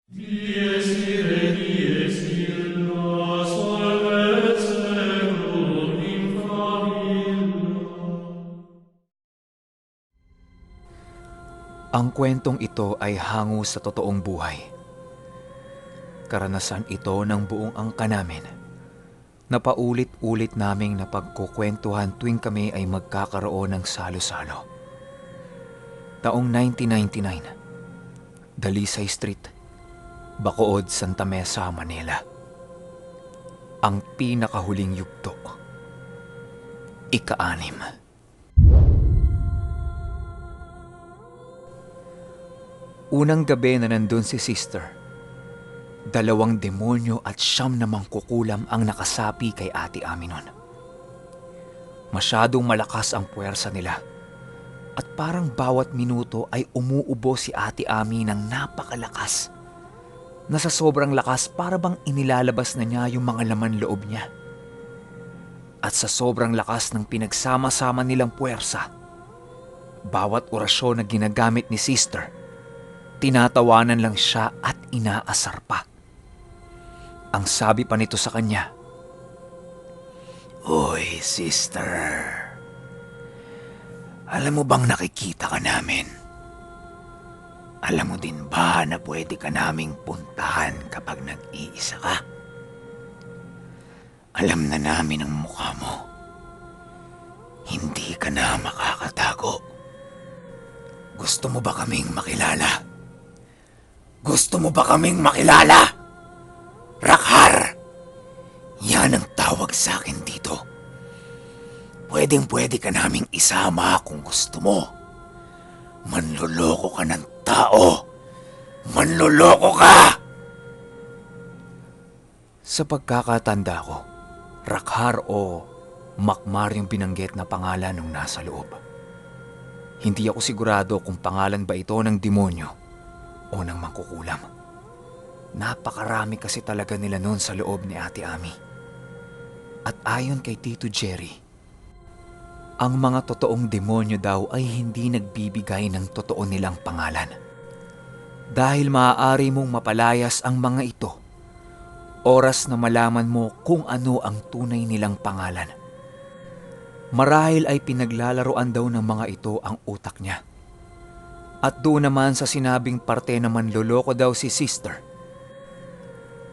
Dies ire, dies illa, solvet seclum in favilla. Ang kwentong ito ay hango sa totoong buhay. Karanasan ito ng buong angka namin na paulit-ulit naming napagkukwentuhan tuwing kami ay magkakaroon ng salo-salo. Taong 1999, Dalisay Street, Bacood, Santa Mesa, Manila. Ang pinakahuling yugto. Ika-6. Unang gabi na nandun si Sister, 2 demonyo at 9 na mangkukulam ang nakasapi kay Ate Ami nun. Masyadong malakas ang puwersa nila at parang bawat minuto ay umuubo si Ate Ami ng napakalakas na sa sobrang lakas para bang inilalabas na niya yung mga laman loob niya. At sa sobrang lakas ng pinagsama-sama nilang puwersa, bawat orasyon na ginagamit ni Sister, tinatawanan lang siya at inaasar pa. Ang sabi pa nito sa kanya, "Hoy, Sister, alam mo bang nakikita ka namin? Alam mo din ba na pwede ka naming puntahan kapag nag-iisa ka? Alam na namin ang mukha mo. Hindi ka na makakatago. Gusto mo ba kaming makilala? Gusto mo ba kaming makilala? Rakhar! Yan ang tawag sa akin dito. Pwedeng-pwede ka naming isama kung gusto mo. Manloloko ka ng tao. Manloloko ka!" Sa pagkakatanda ko, Rakhar o Makmar yung binanggit na pangalan nung nasa loob. Hindi ako sigurado kung pangalan ba ito ng demonyo o ng mangkukulam. Napakarami kasi talaga nila noon sa loob ni Ate Ami. At ayon kay Tito Jerry, ang mga totoong demonyo daw ay hindi nagbibigay ng totoo nilang pangalan. Dahil maaari mong mapalayas ang mga ito, oras na malaman mo kung ano ang tunay nilang pangalan. Marahil ay pinaglalaroan daw ng mga ito ang utak niya. At doon naman sa sinabing parte na manloloko daw si Sister,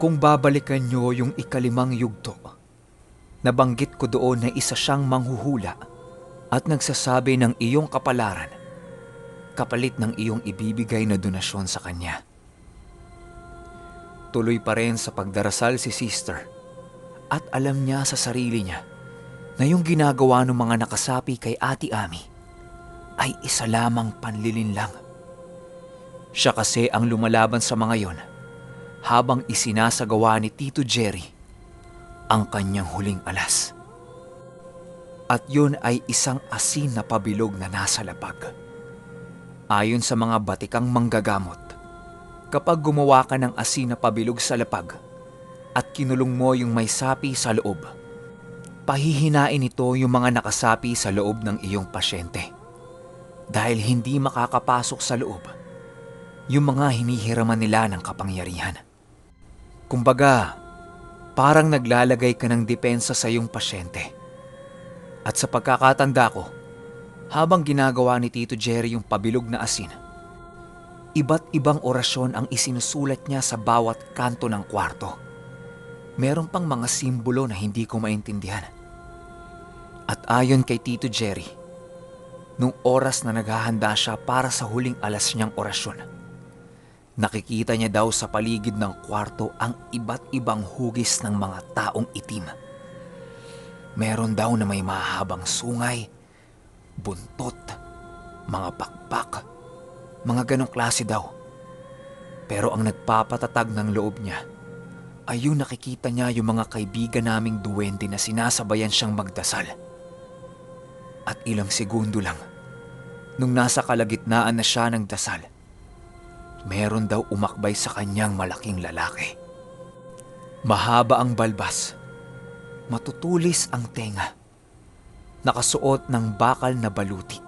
kung babalikan niyo yung 5 yugto, nabanggit ko doon na isa siyang manghuhula at nagsasabi ng iyong kapalaran kapalit ng iyong ibibigay na donasyon sa kanya. Tuloy pa rin sa pagdarasal si Sister at alam niya sa sarili niya na yung ginagawa ng mga nakasapi kay Ate Ami ay isa lamang panlilinlang. Siya kasi ang lumalaban sa mga yon habang isinasagawa ni Tito Jerry ang kanyang huling alas. At yun ay isang asin na pabilog na nasa lapag. Ayon sa mga batikang manggagamot, kapag gumawa ka ng asin na pabilog sa lapag at kinulong mo yung may sapi sa loob, pahihinain ito yung mga nakasapi sa loob ng iyong pasyente. Dahil hindi makakapasok sa loob yung mga hinihiraman nila ng kapangyarihan. Kumbaga, parang naglalagay ka ng depensa sa iyong pasyente. At sa pagkakatanda ko, habang ginagawa ni Tito Jerry yung pabilog na asin, iba't ibang orasyon ang isinusulat niya sa bawat kanto ng kwarto. Meron pang mga simbolo na hindi ko maintindihan. At ayon kay Tito Jerry, nung oras na naghahanda siya para sa huling alas niyang orasyon, nakikita niya daw sa paligid ng kwarto ang iba't ibang hugis ng mga taong itim. Meron daw na may mahabang sungay, buntot, mga pakpak, mga ganong klase daw. Pero ang nagpapatatag ng loob niya ay yung nakikita niya yung mga kaibigan naming duwende na sinasabayan siyang magdasal. At ilang segundo lang, nung nasa kalagitnaan na siya ng dasal, meron daw umakbay sa kanyang malaking lalaki. Mahaba ang balbas, matutulis ang tenga, nakasuot ng bakal na baluti,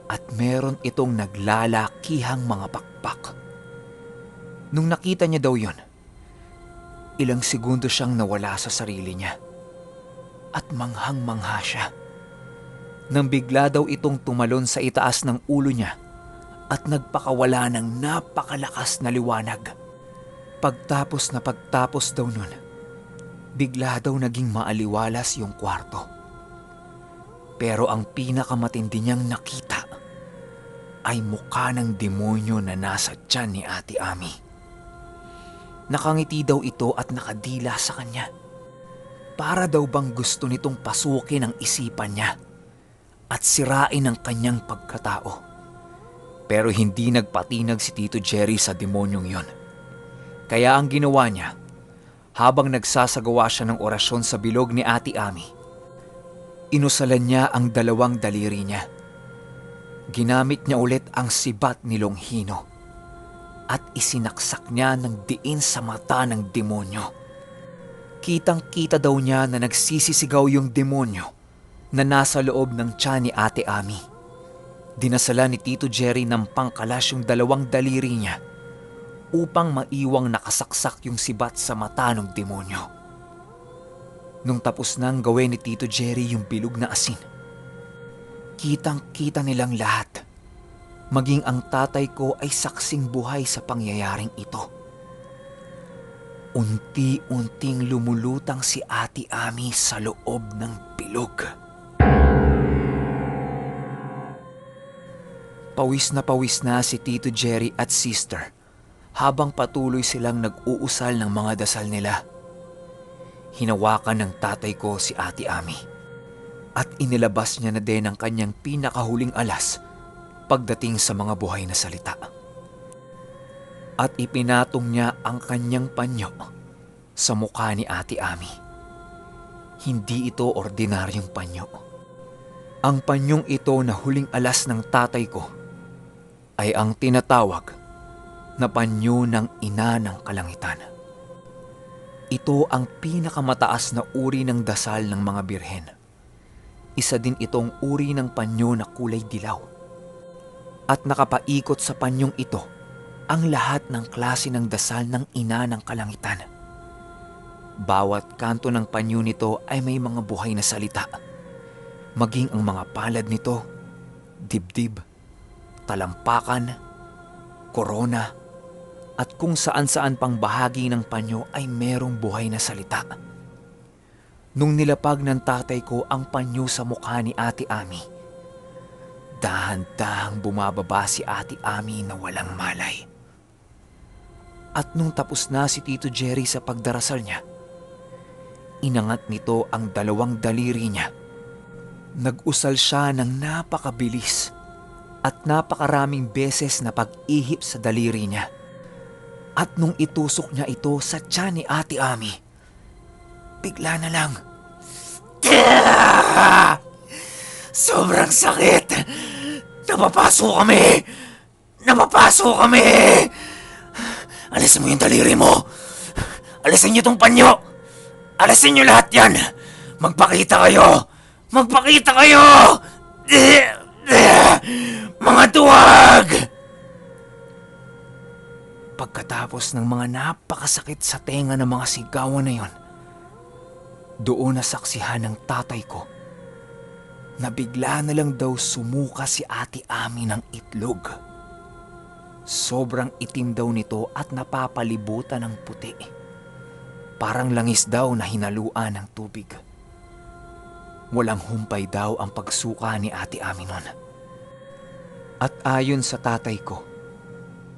at meron itong naglalakihang mga pakpak. Nung nakita niya daw yon, ilang segundo siyang nawala sa sarili niya. At manghang-mangha siya. Nang bigla daw itong tumalon sa itaas ng ulo niya at nagpakawala ng napakalakas na liwanag. Pagtapos daw nun, bigla daw naging maaliwalas yung kwarto. Pero ang pinakamatindi niyang nakita ay mukha ng demonyo na nasa tiyan ni Ate Ami. Nakangiti daw ito at nakadila sa kanya. Para daw bang gusto nitong pasukin ang isipan niya at sirain ang kanyang pagkatao. Pero hindi nagpatinag si Tito Jerry sa demonyong yon. Kaya ang ginawa niya, habang nagsasagawa siya ng orasyon sa bilog ni Ate Ami, inusalan niya ang dalawang daliri niya. Ginamit niya ulit ang sibat ni Longhino at isinaksak niya ng diin sa mata ng demonyo. Kitang-kita daw niya na nagsisisigaw yung demonyo na nasa loob ng tiyan ni Ate Ami. Dinasala ni Tito Jerry ng pangkalas yung dalawang daliri niya upang maiwang nakasaksak yung sibat sa mata ng demonyo. Nung tapos nang gawin ni Tito Jerry yung bilog na asin, kitang-kita nilang lahat. Maging ang tatay ko ay saksing buhay sa pangyayaring ito. Unti-unting lumulutang si Ate Ami sa loob ng bilog. Pawis na si Tito Jerry at sister habang patuloy silang nag-uusal ng mga dasal nila. Hinawakan ng tatay ko si Ate Ami at inilabas niya na din ang kanyang pinakahuling alas pagdating sa mga buhay na salita. At ipinatong niya ang kanyang panyo sa mukha ni Ate Ami. Hindi ito ordinaryong panyo. Ang panyong ito na huling alas ng tatay ko ay ang tinatawag na panyo ng Ina ng Kalangitan. Ito ang pinakamataas na uri ng dasal ng mga birhen. Isa din itong uri ng panyo na kulay dilaw. At nakapaikot sa panyong ito ang lahat ng klase ng dasal ng Ina ng Kalangitan. Bawat kanto ng panyo nito ay may mga buhay na salita. Maging ang mga palad nito, dibdib, talampakan, korona, at kung saan-saan pang bahagi ng panyo ay merong buhay na salita. Nung nilapag ng tatay ko ang panyo sa mukha ni Ate Ami, dahan-dahang bumababa si Ate Ami na walang malay. At nung tapos na si Tito Jerry sa pagdarasal niya, inangat nito ang dalawang daliri niya. Nag-usal siya ng napakabilis at napakaraming beses na pag-ihip sa daliri niya. At nung itusok niya ito sa tiyan ni Ate Ami, bigla na lang, sobrang sakit! Napapaso kami! Alisin mo yung daliri mo! Alisin niyo tong panyo! Alisin niyo lahat yan! Magpakita kayo! Mga tuwag! Pagkatapos ng mga napakasakit sa tenga ng mga sigawan na yon, doon nasaksihan ng tatay ko na bigla na lang daw sumuka si Ate Ami ng itlog. Sobrang itim daw nito at napapalibutan ng puti. Parang langis daw na hinaluan ng tubig. Walang humpay daw ang pagsuka ni Ate Ami nun. At ayon sa tatay ko,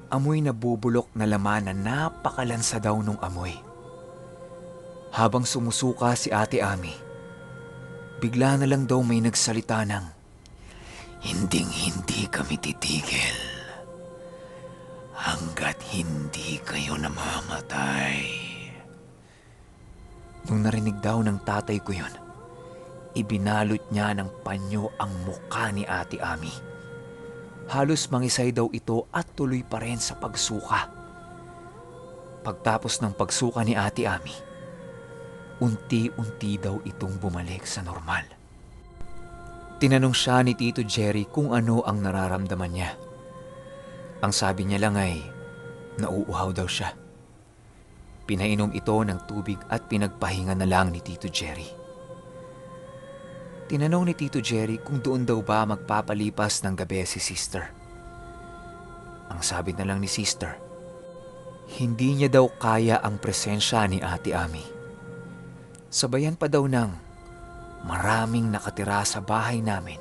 amoy na bubulok na laman na napakalansa daw nung amoy. Habang sumusuka si Ate Ami, bigla na lang daw may nagsalita ng, "Hinding-hindi kami titigil hanggat hindi kayo namamatay." Nung narinig daw ng tatay ko yun, ibinalot niya ng panyo ang mukha ni Ate Ami. Halos mangisay daw ito at tuloy pa rin sa pagsuka. Pagtapos ng pagsuka ni Ate Ami, unti-unti daw itong bumalik sa normal. Tinanong siya ni Tito Jerry kung ano ang nararamdaman niya. Ang sabi niya lang ay, Nauuhaw daw siya. Pinainom ito ng tubig at pinagpahinga na lang ni Tito Jerry. Tinanong ni Tito Jerry kung doon daw ba magpapalipas ng gabi si Sister. Ang sabi na lang ni Sister, hindi niya daw kaya ang presensya ni Ate Ami. Sabayan pa daw ng maraming nakatira sa bahay namin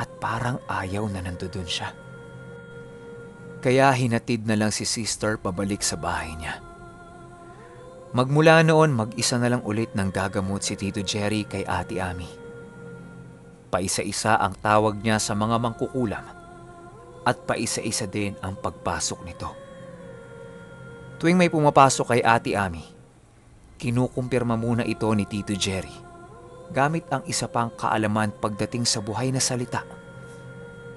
at parang ayaw na nandoon siya. Kaya hinatid na lang si Sister pabalik sa bahay niya. Magmula noon, mag-isa na lang ulit ng gagamot si Tito Jerry kay Ate Ami. Paisa-isa ang tawag niya sa mga mangkukulam at paisa-isa din ang pagpasok nito. Tuwing may pumapasok kay Ate Ami, kinukumpirma muna ito ni Tito Jerry gamit ang isa pang kaalaman pagdating sa buhay na salita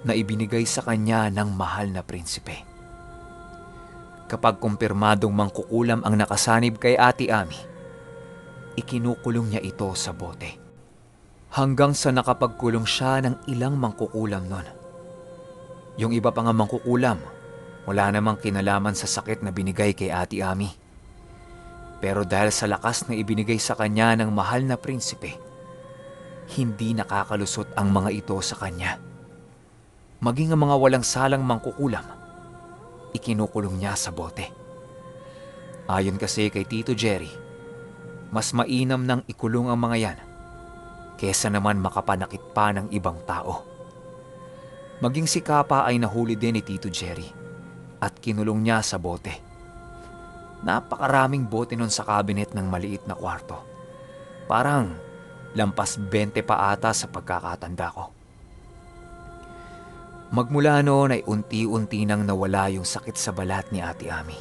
na ibinigay sa kanya ng mahal na prinsipe. Kapag kumpirmadong mangkukulam ang nakasanib kay Ate Ami, ikinukulong niya ito sa bote. Hanggang sa nakapagkulong siya ng ilang mangkukulam nun. Yung iba pa nga mangkukulam, wala namang kinalaman sa sakit na binigay kay Ate Ami. Pero dahil sa lakas na ibinigay sa kanya ng mahal na prinsipe, hindi nakakalusot ang mga ito sa kanya. Maging ang mga walang salang mangkukulam, ikinukulong niya sa bote. Ayon kasi kay Tito Jerry, mas mainam nang ikulong ang mga yan kesa naman makapanakit pa ng ibang tao. Maging si Kapa ay nahuli din ni Tito Jerry at kinulong niya sa bote. Napakaraming bote nun sa cabinet ng maliit na kwarto. Parang lampas 20 pa ata sa pagkakatanda ko. Magmula noon ay unti-unti nang nawala yung sakit sa balat ni Ate Ami.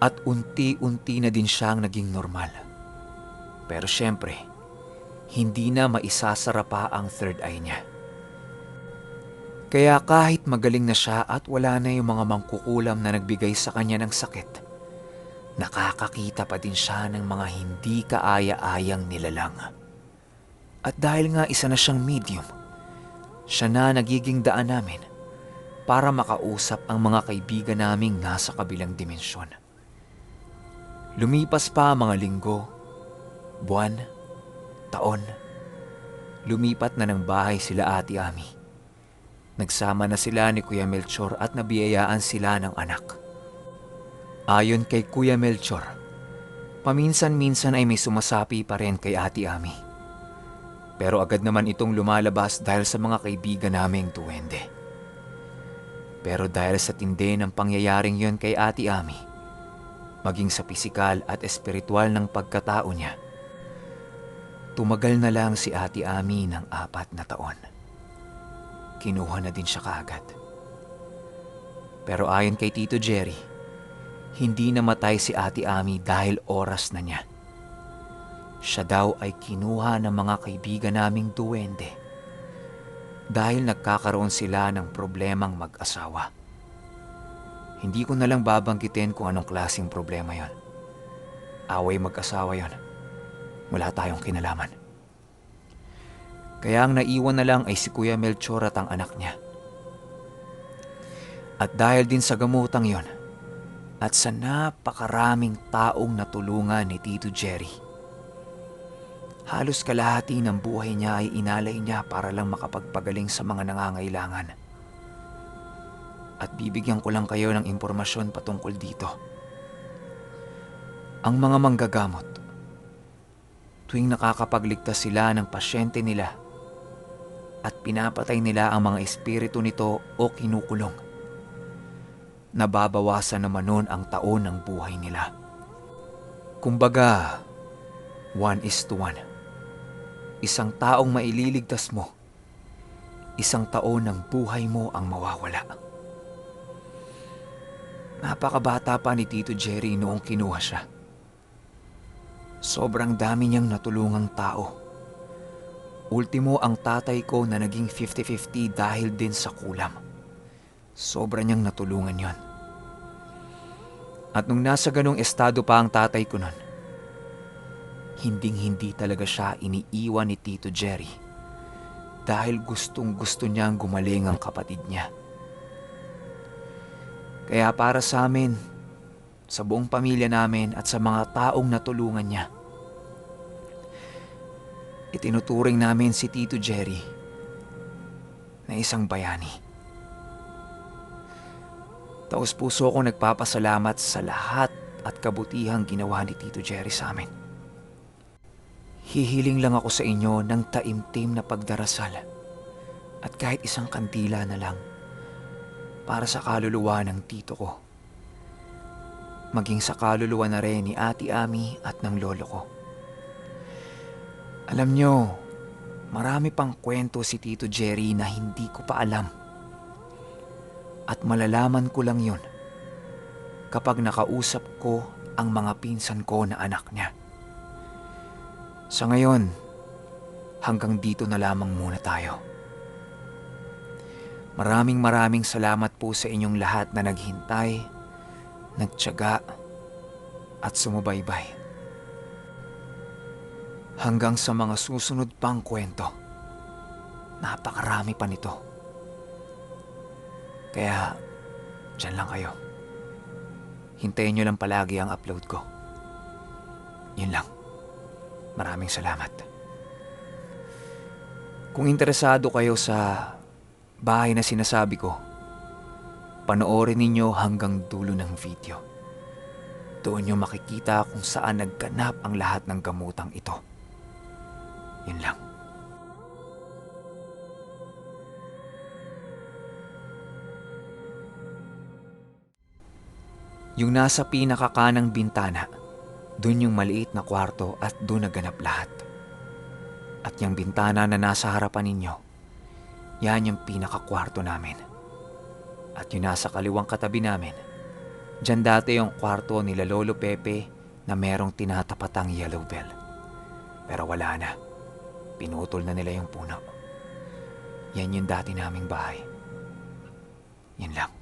At unti-unti na din siyang naging normal. Pero syempre, hindi na maisasara pa ang third eye niya. Kaya kahit magaling na siya at wala na yung mga mangkukulam na nagbigay sa kanya ng sakit, nakakakita pa din siya ng mga hindi kaaya-ayang nilalang. At dahil nga isa na siyang medium, siya na nagiging daan namin para makausap ang mga kaibigan naming nasa kabilang dimensyon. Lumipas pa mga linggo, buwan, taon. Lumipat na ng bahay sila Ate Ami. Nagsama na sila ni Kuya Melchor at nabiyayaan sila ng anak. Ayon kay Kuya Melchor, paminsan-minsan ay may sumasapi pa rin kay Ate Ami. Pero agad naman itong lumalabas dahil sa mga kaibigan naming duwende. Pero dahil sa tindi ng pangyayaring yon kay Ate Ami, maging sa pisikal at espiritual ng pagkatao niya, tumagal na lang si Ate Ami ng 4 na taon. Kinuha na din siya kaagad. Pero ayon kay Tito Jerry, hindi namatay si Ate Ami dahil oras na niya. Siya daw ay kinuha ng mga kaibigan naming duwende dahil nagkakaroon sila ng problemang mag-asawa. Hindi ko na lang babanggitin kung anong klaseng problema yon. Away mag-asawa yon. Wala tayong kinalaman. Kaya ang naiwan na lang ay si Kuya Melchor at ang anak niya. At dahil din sa gamutang yon, at sa napakaraming taong natulungan ni Tito Jerry, halos kalahati ng buhay niya ay inalay niya para lang makapagpagaling sa mga nangangailangan. At bibigyan ko lang kayo ng impormasyon patungkol dito. Ang mga manggagamot, tuwing nakakapagligtas sila ng pasyente nila at pinapatay nila ang mga espiritu nito o kinukulong, nababawasan naman nun ang taon ng buhay nila. Kumbaga, 1:1. Isang taong maililigtas mo, isang taon ng buhay mo ang mawawala. Napakabata pa ni Tito Jerry noong kinuha siya. Sobrang dami niyang natulungang tao. Ultimo ang tatay ko na naging 50-50 dahil din sa kulam. Sobra niyang natulungan yon. At nung nasa ganong estado pa ang tatay ko nun, hinding-hindi talaga siya iniiwan ni Tito Jerry dahil gustong-gusto niyang gumaling ang kapatid niya. Kaya para sa amin, sa buong pamilya namin at sa mga taong natulungan niya, itinuturing namin si Tito Jerry na isang bayani. Taos puso ko nagpapasalamat sa lahat at kabutihang ginawa ni Tito Jerry sa amin. Hihiling lang ako sa inyo ng taimtim na pagdarasal at kahit isang kandila na lang para sa kaluluwa ng tito ko. Maging sa kaluluwa na rin ni Ate Ami at ng lolo ko. Alam nyo, marami pang kwento si Tito Jerry na hindi ko pa alam. At malalaman ko lang yun kapag nakausap ko ang mga pinsan ko na anak niya. Sa ngayon, hanggang dito na lamang muna tayo. Maraming salamat po sa inyong lahat na naghintay, nagtiyaga at sumubaybay. Hanggang sa mga susunod pang kwento, napakarami pa nito. Kaya, dyan lang kayo. Hintayin nyo lang palagi ang upload ko. Yun lang. Maraming salamat. Kung interesado kayo sa bahay na sinasabi ko, panoorin ninyo hanggang dulo ng video. Doon nyo makikita kung saan nagganap ang lahat ng gamutang ito. Yun lang. Yung nasa pinakakanang bintana, doon yung maliit na kwarto at doon naganap lahat. At yung bintana na nasa harapan ninyo, yan yung pinakakwarto namin. At yung nasa kaliwang katabi namin, dyan dati yung kwarto nila Lolo Pepe na merong tinatapatang yellow bell. Pero wala na. Pinutol na nila yung puno. Yan yung dati naming bahay. Yan lang.